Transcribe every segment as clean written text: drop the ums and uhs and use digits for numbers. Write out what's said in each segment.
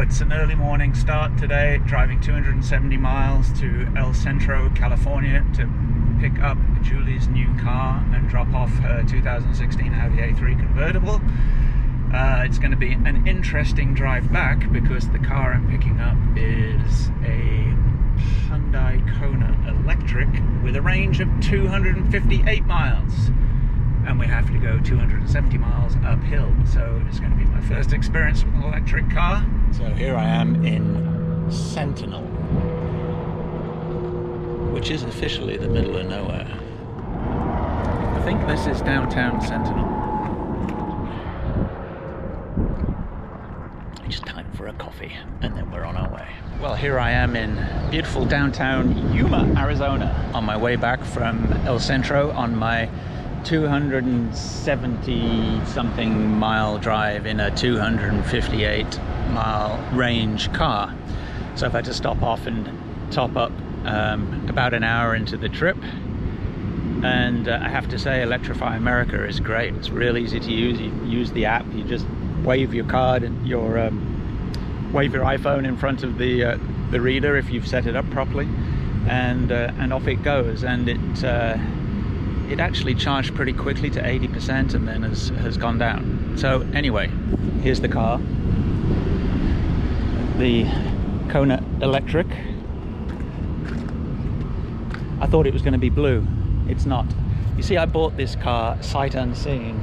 it's an early morning start today, driving 270 miles to El Centro, California to pick up Julie's new car and drop off her 2016 Audi A3 convertible. It's going to be an interesting drive back because the car I'm picking up is a Hyundai Kona Electric with a range of 258 miles. And we have to go 270 miles uphill, so it's going to be my first experience with an electric car. So here I am in Sentinel, which is officially the middle of nowhere. I think this is downtown Sentinel. It's time for a coffee, and then we're on our way. Well, here I am in beautiful downtown Yuma, Arizona, on my way back from El Centro on my 270 something mile drive in a 258 mile range car. So I've had to stop off and top up about an hour into the trip, and I have to say Electrify America is great. It's real easy to use. You use the app, you just wave your card and wave your iPhone in front of the reader if you've set it up properly, and off it goes. And it actually charged pretty quickly to 80% and then has gone down. So anyway, here's the car, the Kona Electric. I thought it was going to be blue. It's not. You see, I bought this car sight unseen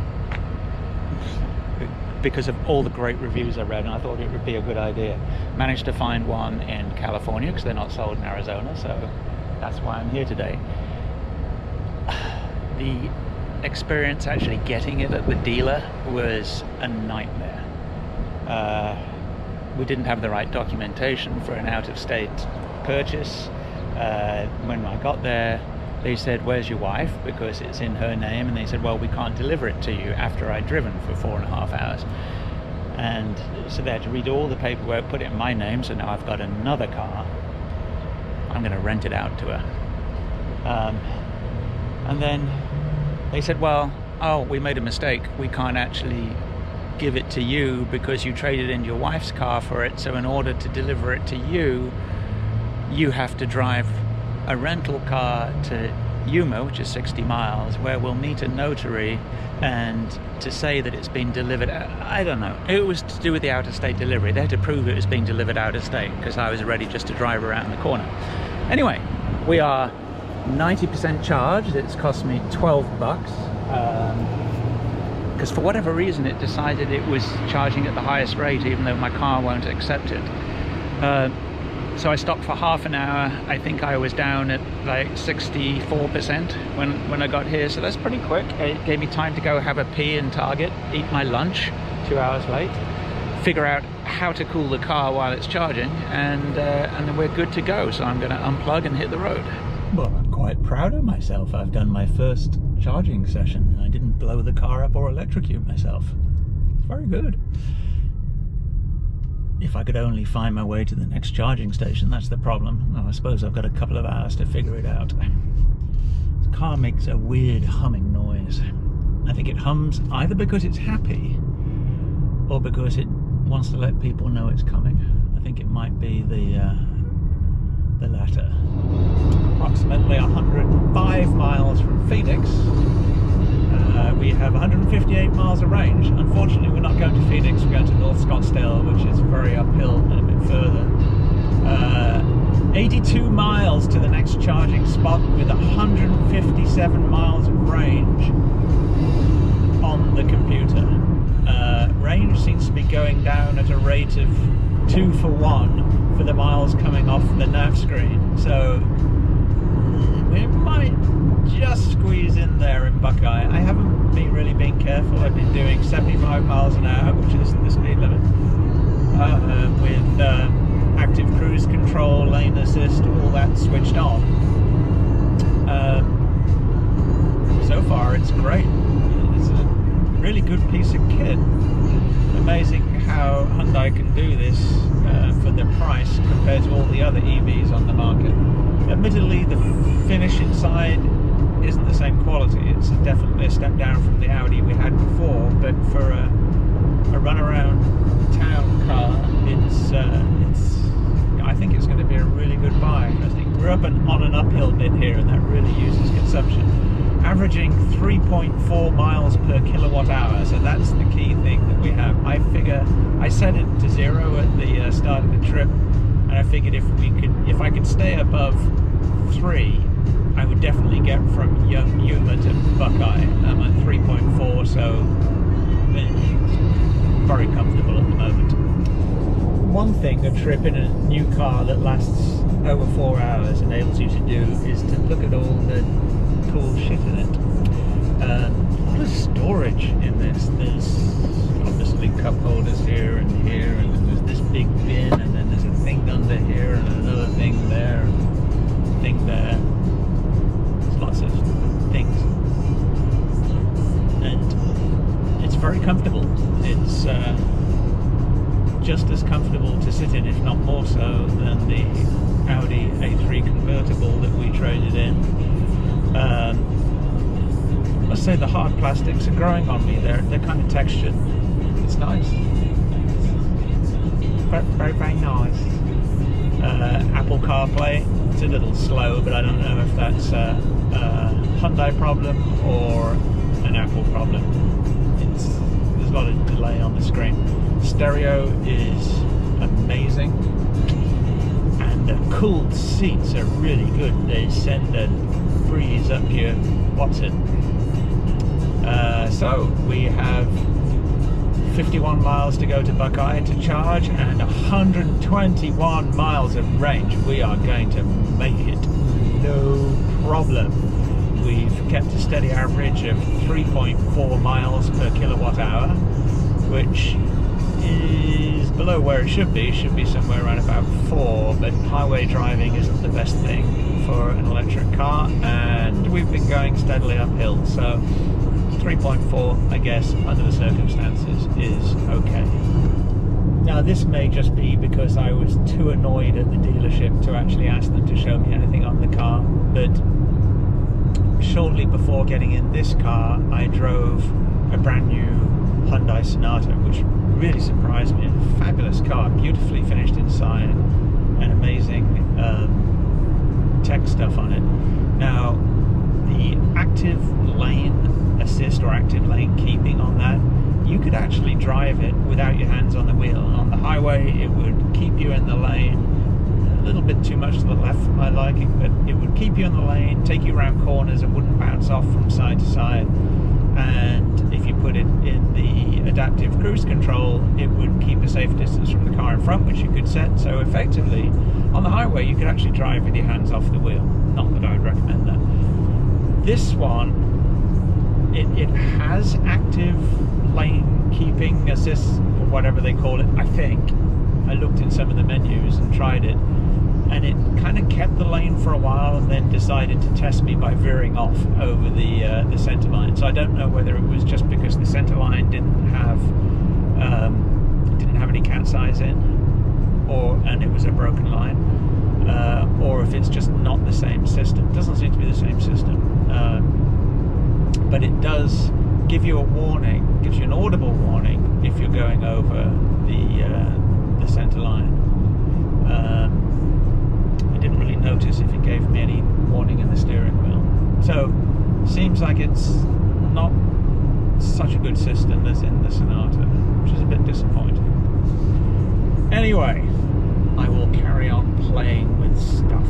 because of all the great reviews I read, and I thought it would be a good idea. Managed to find one in California because they're not sold in Arizona, so that's why I'm here today. The experience actually getting it at the dealer was a nightmare. We didn't have the right documentation for an out-of-state purchase. When I got there, they said, "Where's your wife?" because it's in her name, and they said, "Well, we can't deliver it to you after I'd driven for 4.5 hours." And so they had to read all the paperwork, put it in my name, so now I've got another car. I'm going to rent it out to her. And then they said, "Well, we made a mistake. We can't actually give it to you because you traded in your wife's car for it. So in order to deliver it to you, you have to drive a rental car to Yuma, which is 60 miles, where we'll meet a notary and to say that it's been delivered." I don't know. It was to do with the out-of-state delivery. They had to prove it was being delivered out-of-state because I was ready just to drive around the corner. Anyway, we are 90% charged. It's cost me $12 because for whatever reason it decided it was charging at the highest rate even though my car won't accept it. So I stopped for half an hour. I think I was down at like 64% when I got here, so that's pretty quick. It gave me time to go have a pee in Target, eat my lunch 2 hours late, figure out how to cool the car while it's charging, and then we're good to go. So I'm going to unplug and hit the road. Well, I'm quite proud of myself. I've done my first charging session. I didn't blow the car up or electrocute myself. It's very good. If I could only find my way to the next charging station, that's the problem. Well, I suppose I've got a couple of hours to figure it out. The car makes a weird humming noise. I think it hums either because it's happy or because it wants to let people know it's coming. I think it might be the latter. Approximately 105 miles from Phoenix. We have 158 miles of range. Unfortunately, we're not going to Phoenix, we're going to North Scottsdale, which is very uphill and a bit further. 82 miles to the next charging spot with 157 miles of range on the computer. Range seems to be going down at a rate of 2 for 1 for the miles coming off the nav screen. So we might just squeeze in there in Buckeye. I haven't really been careful. I've been doing 75 miles an hour, which is the speed limit, with active cruise control, lane assist, all that switched on. So far it's great. It's a really good piece of kit. Amazing how Hyundai can do this for the price compared to all the other EVs on the market. Admittedly, the finish inside isn't the same quality. It's definitely a step down from the Audi we had before, but for a run around town car, it's consumption, averaging 3.4 miles per kilowatt hour. So that's the key thing that we have. I figure I set it to 0 at the start of the trip, and I figured if I could stay above 3, I would definitely get from Yuma to Buckeye. I'm at 3.4, so very comfortable at the moment. One thing a trip in a new car that lasts over 4 hours enables you to do is to look at all the cool shit in it. A lot of storage in this. There's obviously cup holders here, and then there's this big bin, and then there's a thing under here, and another thing there, and a thing there. There's lots of things. And it's very comfortable. It's just as comfortable to sit in, if not more so, than the Audi A3 convertible that we traded in. I must say the hard plastics are growing on me. They're kind of textured. It's nice. Very, very nice. Apple CarPlay. It's a little slow, but I don't know if that's a Hyundai problem or an Apple problem. There's a lot of delay on the screen. Stereo is amazing, and the cooled seats are really good. They send a breeze up your what's-it. So we have 51 miles to go to Buckeye to charge, and 121 miles of range. We are going to make it, no problem. We've kept a steady average of 3.4 miles per kilowatt hour, which is below where it should be. It should be somewhere around about 4, but highway driving isn't the best thing for an electric car, and we've been going steadily uphill, so 3.4, I guess, under the circumstances, is okay. Now, this may just be because I was too annoyed at the dealership to actually ask them to show me anything on the car, but shortly before getting in this car, I drove a brand new Hyundai Sonata, which really surprised me. A fabulous car, beautifully finished inside, and amazing tech stuff on it. Now, the active lane assist or active lane keeping on that, you could actually drive it without your hands on the wheel. On the highway, it would keep you in the lane, a little bit too much to the left for my liking, but it would keep you in the lane, take you around corners, it wouldn't bounce off from side to side. And if you put it in the adaptive cruise control, it would keep a safe distance from the car in front, which you could set. So effectively, on the highway, you could actually drive with your hands off the wheel. Not that I would recommend that. This one, it has active lane keeping assist, or whatever they call it, I think. I looked in some of the menus and tried it, and it kind of kept the lane for a while and then decided to test me by veering off over the center line. So I don't know whether it was just because the center line didn't have any cat's eyes in, and it was a broken line, or if it's just not the same system. It doesn't seem to be the same system, but it does give you a warning, gives you an audible warning if you're going over the center line. I didn't really notice if it gave me any warning in the steering wheel. So, seems like it's not such a good system as in the Sonata, which is a bit disappointing. Anyway, I will carry on playing with stuff.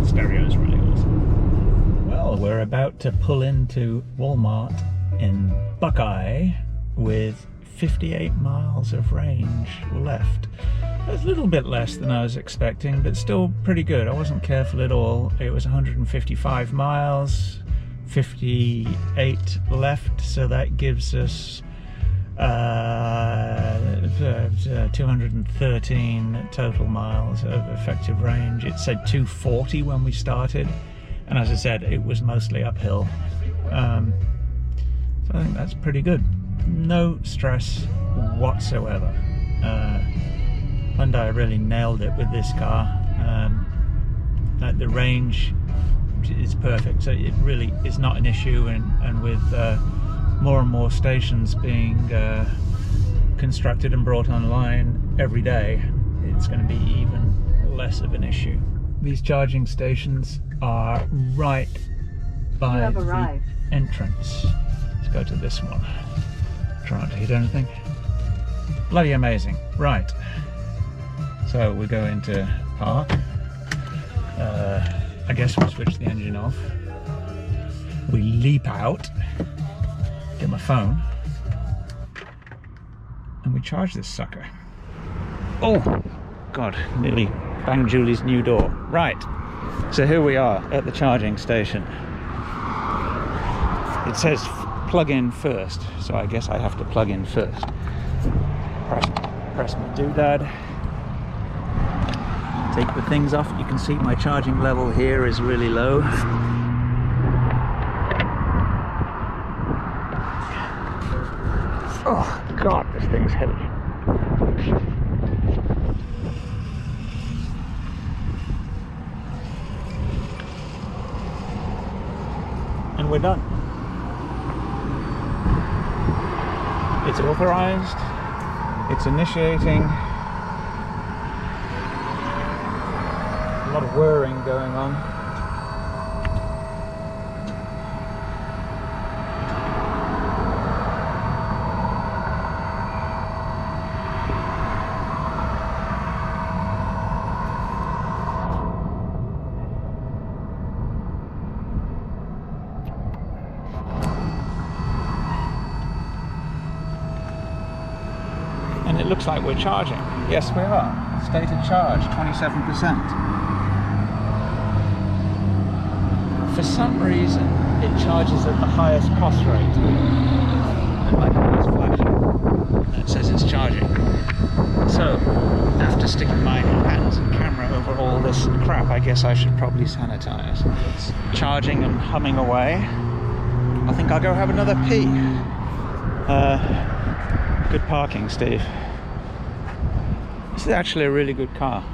The stereo is really awesome. Well, we're about to pull into Walmart in Buckeye with 58 miles of range left. That's a little bit less than I was expecting, but still pretty good. I wasn't careful at all. It was 155 miles, 58 left, so that gives us 213 total miles of effective range. It said 240 when we started, and as I said, it was mostly uphill. So I think that's pretty good. No stress whatsoever. Hyundai really nailed it with this car. Like the range is perfect, so it really is not an issue, and with more and more stations being constructed and brought online every day, it's going to be even less of an issue. These charging stations are right by the entrance. Let's go to this one. Try not to hit anything. Bloody amazing. Right. So we go into park. I guess we switch the engine off. We leap out, get my phone, and we charge this sucker. Oh, God, nearly banged Julie's new door. Right, so here we are at the charging station. It says plug in first, so I guess I have to plug in first. Press my doodad. Take the things off. You can see my charging level here is really low. Oh God, this thing's heavy. And we're done. It's authorized. It's initiating. A lot of whirring going on. And it looks like we're charging. Yes, we are. Stated charge, 27%. For some reason, it charges at the highest cost rate. And my car's flashing. And it says it's charging. So, after sticking my hands and camera over all this crap, I guess I should probably sanitize. It's charging and humming away. I think I'll go have another pee. Good parking, Steve. This is actually a really good car.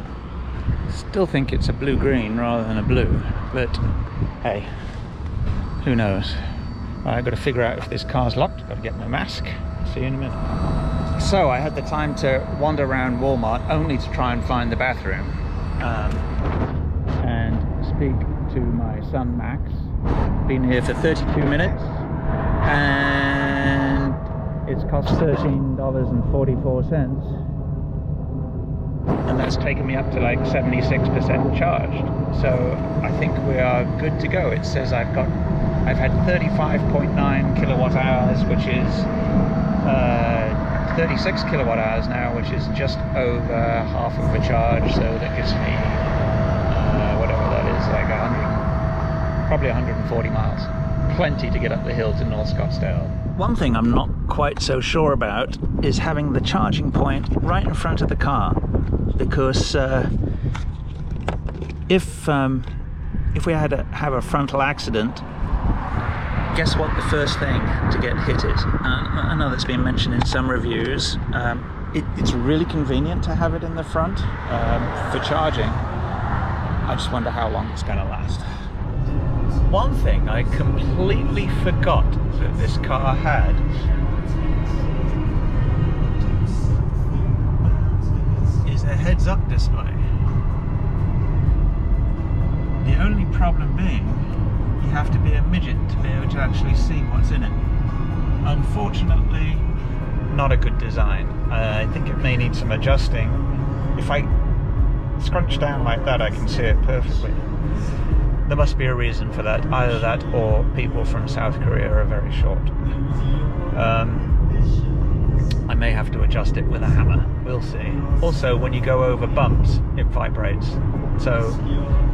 Still think it's a blue-green rather than a blue, but hey, who knows? I've got to figure out if this car's locked. Got to get my mask. See you in a minute. So I had the time to wander around Walmart only to try and find the bathroom and speak to my son Max. Been here for 32 minutes and it's cost $13.44. And that's taken me up to like 76% charged. So I think we are good to go. It says I've had 35.9 kilowatt hours, which is 36 kilowatt hours now, which is just over half of a charge. So that gives me whatever that is, like probably 140 miles. Plenty to get up the hill to North Scottsdale. One thing I'm not quite so sure about is having the charging point right in front of the car, because if we had to have a frontal accident, guess what the first thing to get hit is? I know that's been mentioned in some reviews. It's really convenient to have it in the front for charging. I just wonder how long it's going to last. One thing I completely forgot that this car had is a heads-up display. The only problem being you have to be a midget to be able to actually see what's in it. Unfortunately, not a good design. I think it may need some adjusting. If I scrunch down like that, I can see it perfectly. There must be a reason for that. Either that or people from South Korea are very short. I may have to adjust it with a hammer. We'll see. Also, when you go over bumps, it vibrates. So,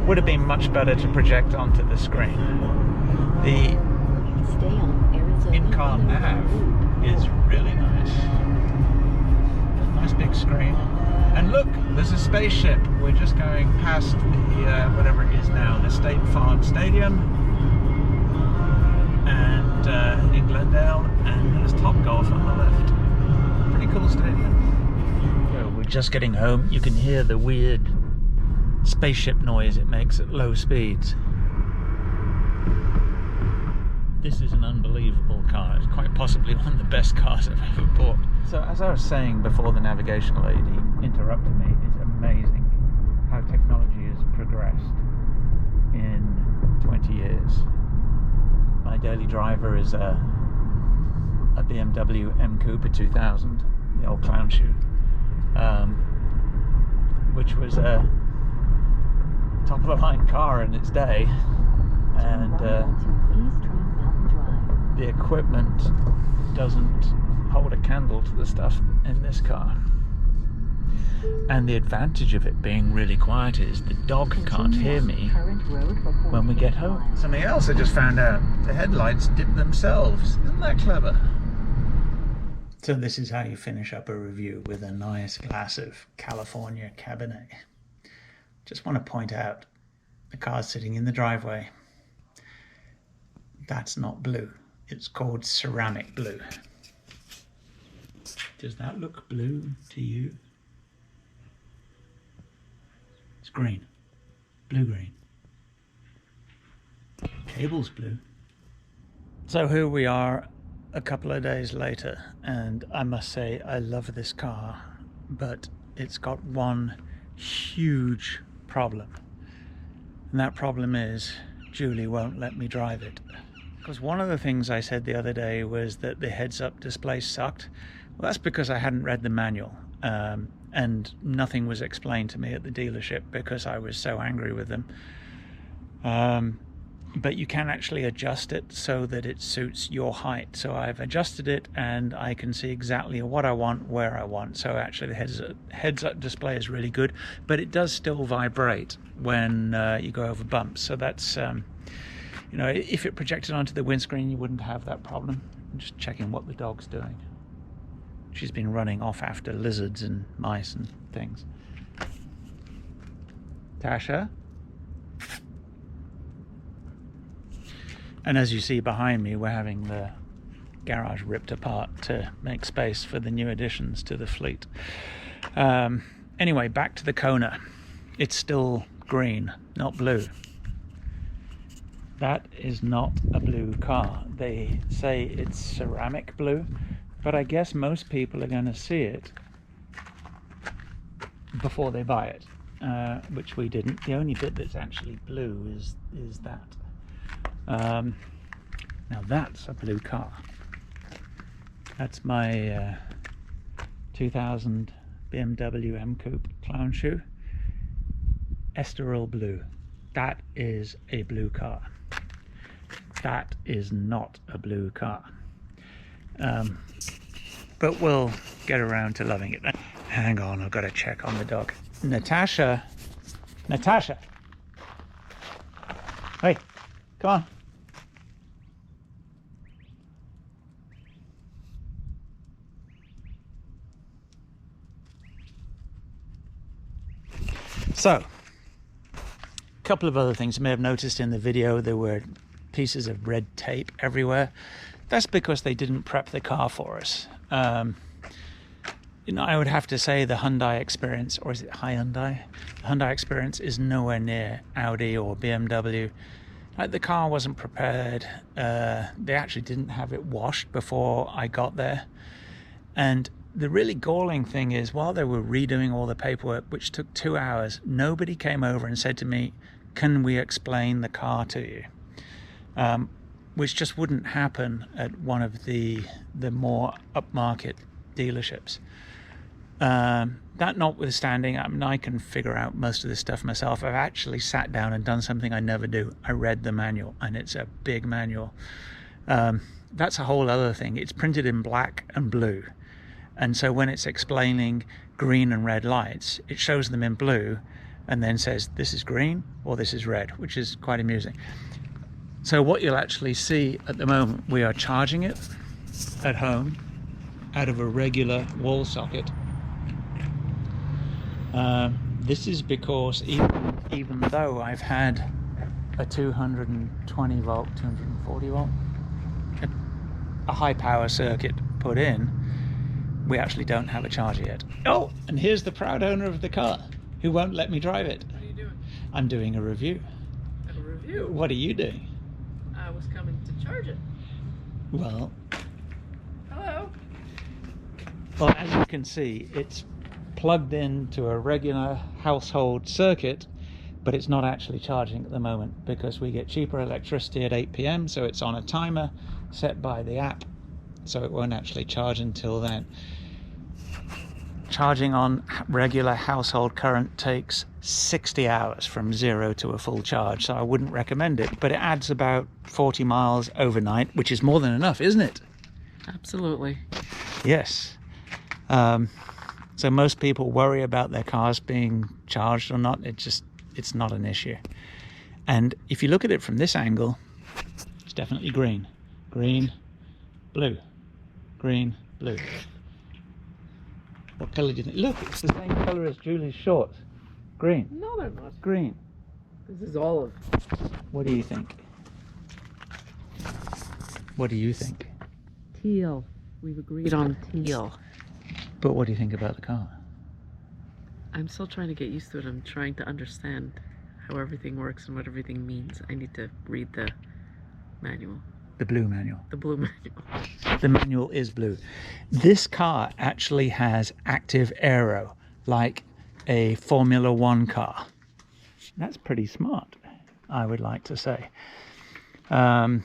would have been much better to project onto the screen. The in-car nav is really nice. Nice big screen. And look, there's a spaceship. We're just going past the, whatever it is now, the State Farm Stadium. And in Glendale, and there's Topgolf on the left. Pretty cool stadium. So we're just getting home. You can hear the weird spaceship noise it makes at low speeds. This is an unbelievable car. It's quite possibly one of the best cars I've ever bought. So as I was saying before the navigation lady interrupted me, it's amazing how technology has progressed in 20 years. My daily driver is a BMW M Cooper 2000, the old clown shoe, which was a top of the line car in its day, and the equipment doesn't hold a candle to the stuff in this car. And the advantage of it being really quiet is the dog can't hear me when we get home. Something else I just found out, the headlights dip themselves. Isn't that clever? So this is how you finish up a review, with a nice glass of California Cabernet. Just want to point out, the car's sitting in the driveway. That's not blue. It's called ceramic blue. Does that look blue to you? It's green. Blue-green. Cable's blue. So here we are a couple of days later, and I must say I love this car, but it's got one huge problem. And that problem is Julie won't let me drive it. Because one of the things I said the other day was that the heads-up display sucked. Well, that's because I hadn't read the manual, and nothing was explained to me at the dealership because I was so angry with them. But you can actually adjust it so that it suits your height. So I've adjusted it, and I can see exactly what I want, where I want. So actually the heads-up display is really good, but it does still vibrate when you go over bumps. So that's, you know, if it projected onto the windscreen, you wouldn't have that problem. I'm just checking what the dog's doing. She's been running off after lizards and mice and things. Tasha? And as you see behind me, we're having the garage ripped apart to make space for the new additions to the fleet. Anyway, back to the Kona. It's still green, not blue. That is not a blue car. They say it's ceramic blue, but I guess most people are going to see it before they buy it, which we didn't. The only bit that's actually blue is that. Now that's a blue car. That's my 2000 BMW M Coupe clown shoe. Estoril blue. That is a blue car. That is not a blue car. But we'll get around to loving it. Hang on, I've got to check on the dog. Natasha! Natasha! Hey, come on. So, a couple of other things you may have noticed in the video. There were pieces of red tape everywhere. That's because they didn't prep the car for us. You know, I would have to say the Hyundai experience, or is it Hyundai? The Hyundai experience is nowhere near Audi or BMW. Like, the car wasn't prepared. They actually didn't have it washed before I got there. And the really galling thing is, while they were redoing all the paperwork, which took 2 hours, nobody came over and said to me, can we explain the car to you? Which just wouldn't happen at one of the more upmarket dealerships. That notwithstanding, I mean, I can figure out most of this stuff myself. I've actually sat down and done something I never do. I read the manual, and it's a big manual. That's a whole other thing. It's printed in black and blue. And so when it's explaining green and red lights, it shows them in blue and then says, this is green or this is red, which is quite amusing. So what you'll actually see at the moment, we are charging it at home out of a regular wall socket. This is because even though I've had a 220 volt, 240 volt, a high power circuit put in, we actually don't have a charger yet. Oh, and here's the proud owner of the car who won't let me drive it. What are you doing? I'm doing a review. A review? What are you doing? I was coming to charge it. Well, Hello. well, as you can see, it's plugged into a regular household circuit, but it's not actually charging at the moment because we get cheaper electricity at 8 p.m. so it's on a timer set by the app, so it won't actually charge until then. Charging on regular household current takes 60 hours from 0 to a full charge, so I wouldn't recommend it, but it adds about 40 miles overnight, which is more than enough, isn't it? Absolutely. Yes. So most people worry about their cars being charged or not. It's not an issue. And if you look at it from this angle, it's definitely green. Green, blue. Green, blue. What colour do you think? Look, it's the same colour as Julie's shorts. Green. No, they're not. Green. This is olive. What do you think? What do you think? Teal. We've agreed on teal. But what do you think about the car? I'm still trying to get used to it. I'm trying to understand how everything works and what everything means. I need to read the manual. The blue manual. The blue manual. The manual is blue. This car actually has active aero, like a Formula One car. That's pretty smart, I would like to say. The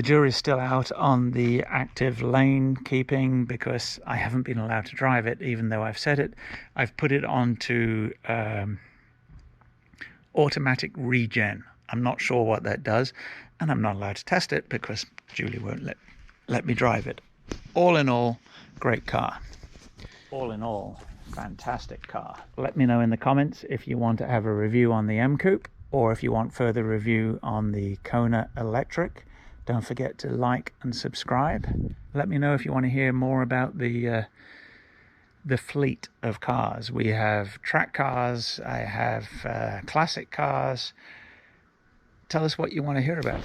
jury's still out on the active lane keeping because I haven't been allowed to drive it, even though I've said it. I've put it onto automatic regen. I'm not sure what that does, and I'm not allowed to test it because Julie won't let me drive it. All in all, great car. All in all, fantastic car. Let me know in the comments if you want to have a review on the M Coupe or if you want further review on the Kona Electric. Don't forget to like and subscribe. Let me know if you want to hear more about the fleet of cars. We have track cars, I have classic cars. Tell us what you want to hear about.